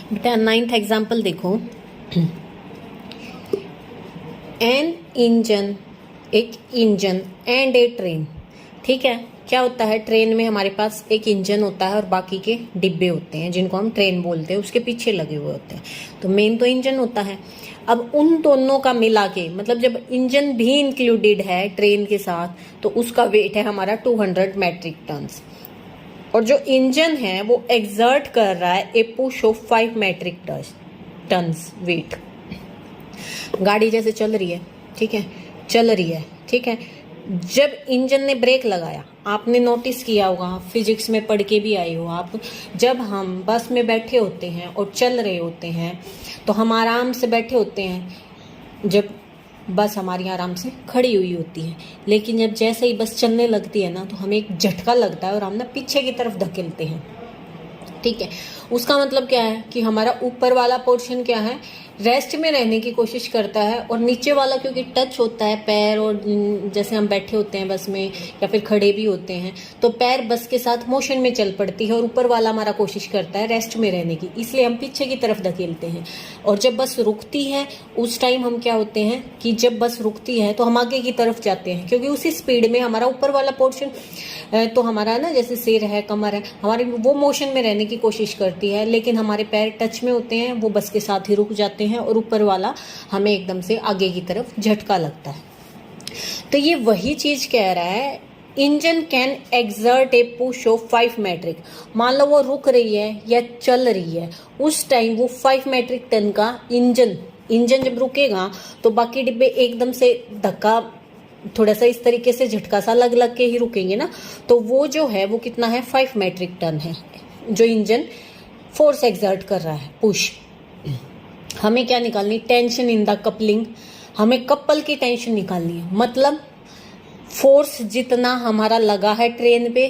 बेटा 9th example देखो। N engine, एक इंजन एंड ए ट्रेन। ठीक है, क्या होता है, ट्रेन में हमारे पास एक इंजन होता है और बाकी के डिब्बे होते हैं जिनको हम ट्रेन बोलते हैं, उसके पीछे लगे हुए होते हैं। तो मेन तो इंजन होता है। अब उन दोनों का मिला के, मतलब जब इंजन भी इंक्लूडेड है ट्रेन के साथ, तो उसका वेट है हमारा 200 मैट्रिक टन्स। और जो इंजन है वो एक्सर्ट कर रहा है a push of 5 metric tons weight. गाड़ी जैसे चल रही है, ठीक है, चल रही है, ठीक है। जब इंजन ने ब्रेक लगाया, आपने नोटिस किया होगा, फिजिक्स में पढ़ के भी आए हो आप, जब हम बस में बैठे होते हैं और चल रहे होते हैं तो हम आराम से बैठे होते हैं, जब बस हमारी आराम से खड़ी हुई होती है। लेकिन जब जैसे ही बस चलने लगती है ना, तो हमें एक झटका लगता है और हम ना पीछे की तरफ धकेलते हैं। ठीक है, उसका मतलब क्या है कि हमारा ऊपर वाला पोर्शन क्या है, रेस्ट में रहने की कोशिश करता है, और नीचे वाला क्योंकि टच होता है पैर, और जैसे हम बैठे होते हैं बस में या फिर खड़े भी होते हैं तो पैर बस के साथ मोशन में चल पड़ती है, और ऊपर वाला हमारा कोशिश करता है रेस्ट में रहने की, इसलिए हम पीछे की तरफ धकेलते हैं। और जब बस रुकती है उस टाइम हम क्या होते हैं कि जब बस रुकती है तो हम आगे की तरफ जाते हैं, क्योंकि उसी स्पीड में हमारा ऊपर वाला पोर्शन तो हमारा ना, जैसे सिर है, कमर है, हमारी वो मोशन में रहने की कोशिश करती है, लेकिन हमारे पैर टच में होते हैं, वो बस के साथ ही रुक जाते हैं, और ऊपर वाला हमें एकदम से आगे की तरफ झटका लगता है। तो ये वही चीज कह रहा है, engine can exert a push of 5 metric. मान लो वो रुक रही है या चल रही है, उस टाइम वो 5 मैट्रिक टन का इंजन जब रुकेगा तो बाकी डिब्बे एकदम से धक्का, थोड़ा सा इस तरीके से झटका सा लग के ही रुकेंगे ना। तो वो जो है वो कितना है, 5 मैट्रिक टन है जो इंजन फोर्स एक्सर्ट कर रहा है, पुश। हमें क्या निकालनी, टेंशन इन द कपलिंग। हमें कपल की टेंशन निकालनी है, मतलब फोर्स जितना हमारा लगा है ट्रेन पे,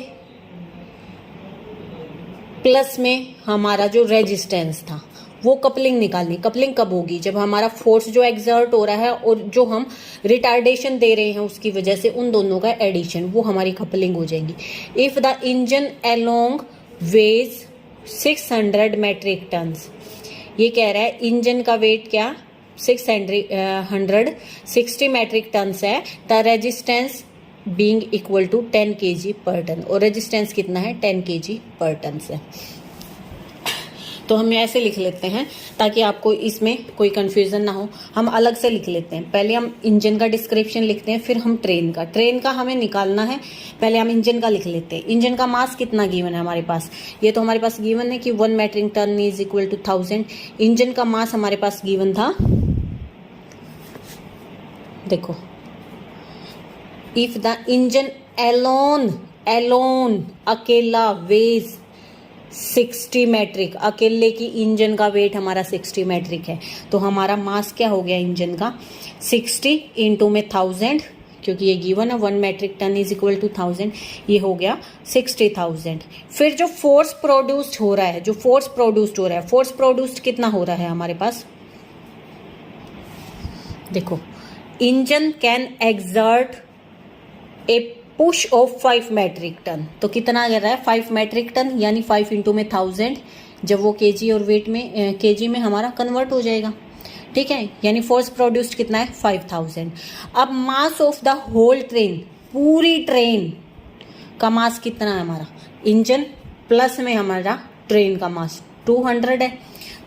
प्लस में हमारा जो रेजिस्टेंस था, वो कपलिंग निकालनी। कपलिंग कब होगी, जब हमारा फोर्स जो एक्सर्ट हो रहा है और जो हम रिटार्डेशन दे रहे हैं उसकी वजह से उन दोनों का एडिशन, वो हमारी कपलिंग हो जाएगी। If the engine along weighs 600 metric tons, ये कह रहा है इंजन का वेट क्या, 660 मैट्रिक टन्स है। The resistance being equal to 10 kg per ton, और रेजिस्टेंस कितना है, 10 kg पर टन से। तो हम ऐसे लिख लेते हैं ताकि आपको इसमें कोई कंफ्यूजन ना हो। हम अलग से लिख लेते हैं, पहले हम इंजन का डिस्क्रिप्शन लिखते हैं, फिर हम ट्रेन का हमें निकालना है। पहले हम इंजन का लिख लेते हैं। इंजन का मास कितना गिवन है हमारे पास, ये तो हमारे पास गिवन है कि 1 metric ton is equal to 1000। Engine का मास हमारे पास गिवन था, देखो, इफ द इंजन एलोन अकेला वेज 60 मैट्रिक, अकेले की इंजन का वेट हमारा 60 मैट्रिक है, तो हमारा मास क्या हो गया इंजन का, 60 इंटू में 1000, क्योंकि ये गिवन है 1 metric ton is equal to 1000, ये हो गया 60,000। फिर जो फोर्स प्रोड्यूस्ड हो रहा है, फोर्स प्रोड्यूस्ड कितना हो रहा है हमारे पास, देखो, engine can exert a push of 5 metric ton, तो कितना कर रहा है, 5 मैट्रिक टन, यानी 5 इंटू में 1000, जब वो केजी और वेट में केजी में हमारा कन्वर्ट हो जाएगा। ठीक है, यानी फोर्स प्रोड्यूस्ड कितना है, 5000। अब mass of the whole train, पूरी ट्रेन का मास कितना है हमारा, इंजन प्लस में हमारा ट्रेन का मास 200 है,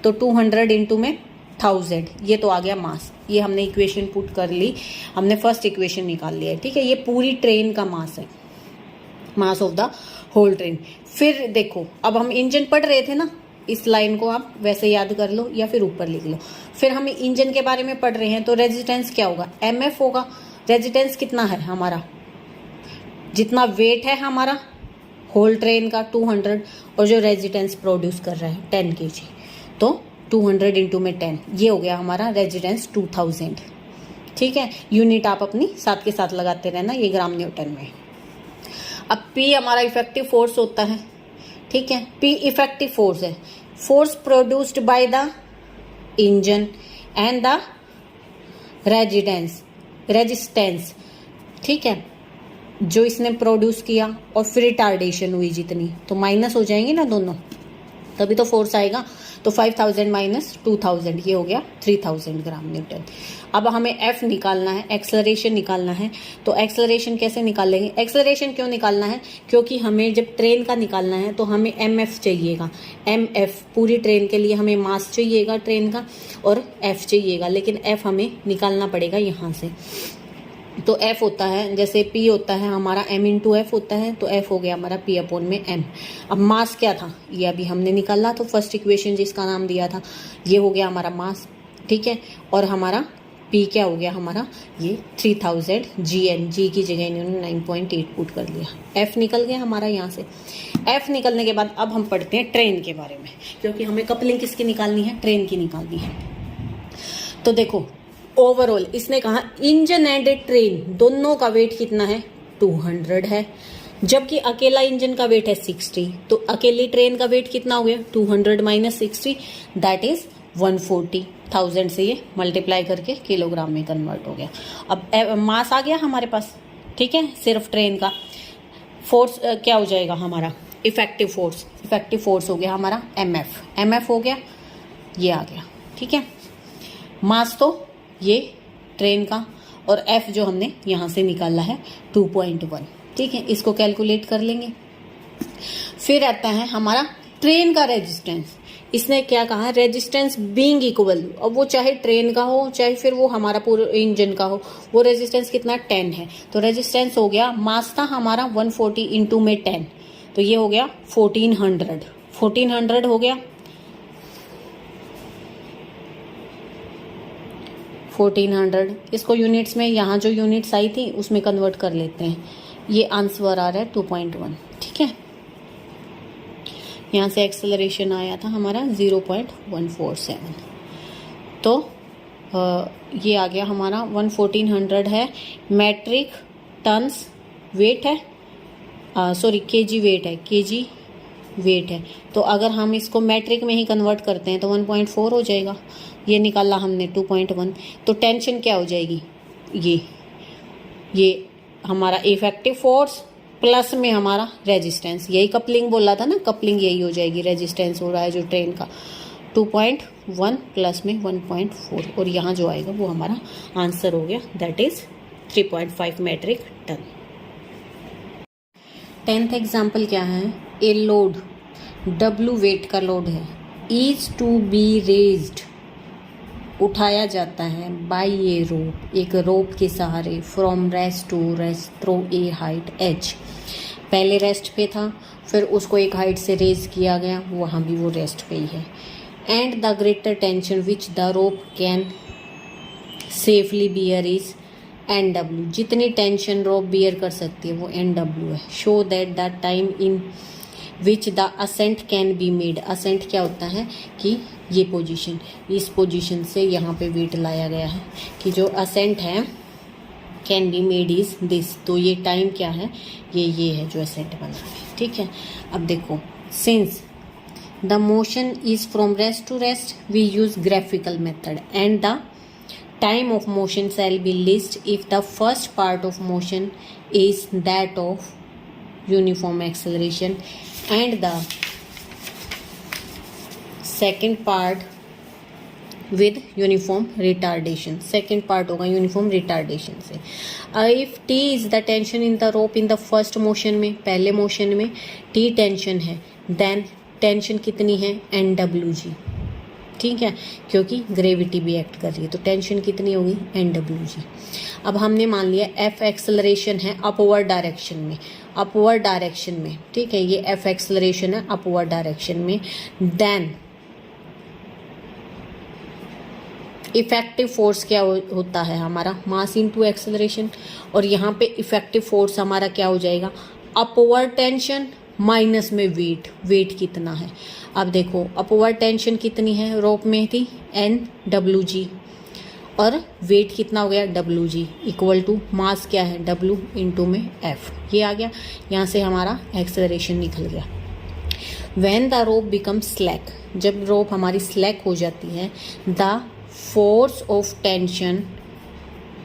तो 200 इंटू में 1000, ये तो आ गया मास। ये हमने इक्वेशन पुट कर ली, हमने फर्स्ट इक्वेशन निकाल लिया है। ठीक है, ये पूरी ट्रेन का मास है, mass of the whole train. फिर देखो, अब हम इंजन पढ़ रहे थे ना, इस लाइन को आप वैसे याद कर लो या फिर ऊपर लिख लो। फिर हम इंजन के बारे में पढ़ रहे हैं, तो रेजिस्टेंस क्या होगा, MF होगा। रेजिस्टेंस कितना है हमारा, जितना वेट है हमारा होल ट्रेन का 200, और जो रेजिस्टेंस प्रोड्यूस कर रहा है 10 kg, तो 200 इंटू में 10, ये हो गया हमारा रेजिस्टेंस 2000। ठीक है, यूनिट आप अपनी साथ के साथ लगाते रहना, ये ग्राम न्यूटन में। अब P हमारा इफेक्टिव फोर्स होता है। ठीक है, P इफेक्टिव फोर्स है, force produced by the engine and the resistance. ठीक है, जो इसने प्रोड्यूस किया और फिर रिटार्डेशन हुई जितनी, तो माइनस हो जाएंगे ना दोनों, तभी तो फोर्स आएगा। तो 5000 माइनस 2000 ये हो गया 3000 ग्राम न्यूटन। अब हमें एफ निकालना है, एक्सेलरेशन निकालना है। तो एक्सेलरेशन कैसे निकालेंगे? एक्सेलरेशन क्यों निकालना है? क्योंकि हमें जब ट्रेन का निकालना है तो हमें एम एफ चाहिएगा। एम एफ पूरी ट्रेन के लिए हमें मास चाहिएगा ट्रेन का और एफ चाहिएगा, लेकिन एफ हमें निकालना पड़ेगा यहाँ से। तो F होता है, जैसे P होता है हमारा M इंटू एफ होता है, तो F हो गया हमारा P अपॉन में M। अब मास क्या था ये अभी हमने निकाला, तो फर्स्ट इक्वेशन जिसका नाम दिया था ये हो गया हमारा मास, ठीक है। और हमारा P क्या हो गया हमारा, ये 3000 GN, G की जगह इन्होंने 9.8 पुट कर लिया। F निकल गया हमारा यहाँ से। F निकलने के बाद अब हम पढ़ते हैं ट्रेन के बारे में, क्योंकि हमें कपलिंग किसकी निकालनी है? ट्रेन की निकालनी है। तो देखो ओवरऑल इसने कहा इंजन एंड ए ट्रेन दोनों का वेट कितना है? 200 है, जबकि अकेला इंजन का वेट है 60। तो अकेली ट्रेन का वेट कितना हो गया? 200 माइनस 60 दैट इज 140। 1000 से ये मल्टीप्लाई करके किलोग्राम में कन्वर्ट हो गया। अब मास आ गया हमारे पास, ठीक है। सिर्फ ट्रेन का फोर्स क्या हो जाएगा हमारा? Effective force. इफेक्टिव फोर्स हो गया हमारा MF। MF हो गया, ये आ गया, ठीक है। मास तो ये ट्रेन का, और F जो हमने यहाँ से निकाला है 2.1, ठीक है। इसको कैलकुलेट कर लेंगे। फिर आता है हमारा ट्रेन का रेजिस्टेंस। इसने क्या कहा? रेजिस्टेंस बीइंग इक्वल, अब वो चाहे ट्रेन का हो चाहे फिर वो हमारा पूरे इंजन का हो, वो रेजिस्टेंस कितना? 10 है। तो रेजिस्टेंस हो गया, मास था हमारा 140 इंटू में 10, तो ये हो गया 1400। 1400 हो गया 1400। इसको यूनिट्स में, यहाँ जो यूनिट्स आई थी उसमें कन्वर्ट कर लेते हैं। ये आंसर आ रहा है 2.1, ठीक है। यहाँ से एक्सेलरेशन आया था हमारा 0.147। तो ये आ गया हमारा 1400 है। मैट्रिक टन्स वेट है, सॉरी केजी वेट है, केजी वेट है। तो अगर हम इसको मैट्रिक में ही कन्वर्ट करते हैं तो 1.4 हो जाएगा। ये निकाला हमने 2.1। तो टेंशन क्या हो जाएगी? ये हमारा इफेक्टिव फोर्स प्लस में हमारा रेजिस्टेंस, यही कपलिंग बोला था ना, कपलिंग यही हो जाएगी। रेजिस्टेंस हो रहा है जो ट्रेन का 2.1 प्लस में 1.4, और यहाँ जो आएगा वो हमारा आंसर हो गया, that is 3.5 metric ton. 10th example क्या है? ए लोड W वेट का लोड है, इज टू बी रेज्ड, उठाया जाता है बाय ए रोप, एक रोप के सहारे, from rest to rest through a height H। पहले रेस्ट पे था, फिर उसको एक हाइट से रेज किया गया, वहाँ भी वो रेस्ट पे ही है। And the greater tension which the rope can safely bear is NW, जितनी टेंशन रोप बियर कर सकती है वो NW है। Show that the time in which the ascent can be made. Ascent क्या होता है कि ये पोजीशन, इस पोजीशन से यहाँ पे वेट लाया गया है कि जो असेंट है can be made is this. तो ये टाइम क्या है? ये है जो असेंट बना है, ठीक है। अब देखो, since the motion is from rest to rest we use graphical method and the time of motion shall be list if the first part of motion is that of uniform acceleration and the second part with uniform retardation। second part होगा uniform retardation से। if T is the tension in the rope in the first motion में, पहले motion में T tension है, then tension कितनी है? NWG, ठीक है, क्योंकि ग्रेविटी भी एक्ट कर रही है। तो टेंशन कितनी होगी? NWG। अब हमने मान लिया F एक्सेलरेशन है अपवर्ड डायरेक्शन में, अपवर्ड डायरेक्शन में, ठीक है। ये F एक्सेलरेशन है अपवर्ड डायरेक्शन में। देन इफेक्टिव फोर्स क्या होता है हमारा? Mass into acceleration. और यहाँ पे इफेक्टिव फोर्स हमारा क्या हो जाएगा? अपवर्ड टेंशन माइनस में वेट। वेट कितना है? अब देखो, अपवर्ड टेंशन कितनी है? रोप में थी NWG, और वेट कितना हो गया? WG इक्वल टू मास क्या है? W इंटू में F। ये आ गया, यहाँ से हमारा एक्सेलरेशन निकल गया। When the rope become slack, जब रोप हमारी स्लैक हो जाती है, the force of tension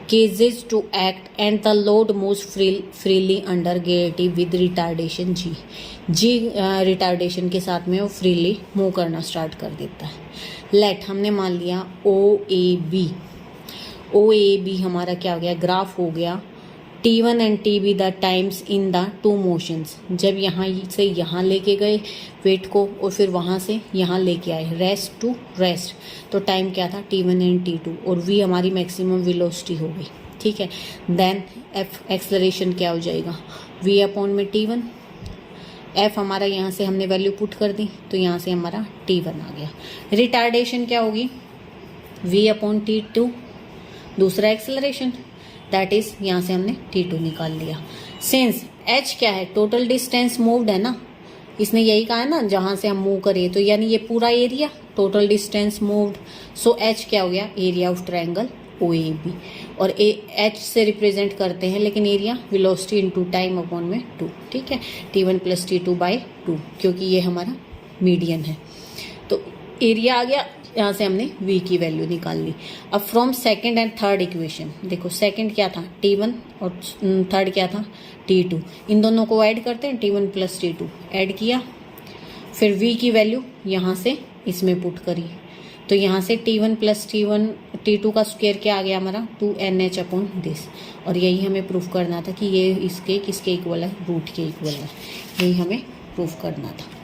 cases to act and the load moves freely under gravity with retardation g। g retardation के साथ में वो फ्रीली मूव करना स्टार्ट कर देता है। लेट हमने मान लिया ओ ए बी हमारा क्या हो गया, ग्राफ हो गया T1 and TB the times in the two motions. जब यहाँ से यहाँ लेके गए वेट को और फिर वहाँ से यहाँ लेके आए रेस्ट टू रेस्ट, तो टाइम क्या था T1 एंड T2 और V हमारी मैक्सिमम वेलोसिटी हो गई। ठीक है, देन F एक्सेलरेशन क्या हो जाएगा V अपॉन में T1। F हमारा यहाँ से हमने वैल्यू पुट कर दी तो यहाँ से हमारा T1 आ गया। रिटार्डेशन क्या होगी V अपॉन T2, दूसरा एक्सेलरेशन दैट इज यहाँ से हमने T2 निकाल लिया। सिंस H क्या है, टोटल डिस्टेंस मूव्ड है ना, इसने यही कहा है ना जहाँ से हम मूव करें, तो यानी ये पूरा एरिया टोटल डिस्टेंस मूव्ड। सो H क्या हो गया, एरिया ऑफ ट्रायंगल OAB। और H से रिप्रेजेंट करते हैं लेकिन area velocity into time upon में 2। ठीक है, T1 प्लस T2 बाई 2, क्योंकि ये हमारा मीडियन है। तो एरिया आ गया, यहाँ से हमने V की वैल्यू निकाल ली। अब from second and third equation देखो, सेकंड क्या था T1 और थर्ड क्या था T2, इन दोनों को ऐड करते हैं, T1 प्लस T2 ऐड किया, फिर V की वैल्यू यहाँ से इसमें पुट करी, तो यहाँ से T1 प्लस T2 का स्क्वायर क्या आ गया हमारा 2NH अपॉन दिस। और यही हमें प्रूफ करना था कि ये इसके किसके इक्वल है, रूट के इक्वल है, यही हमें प्रूफ करना था।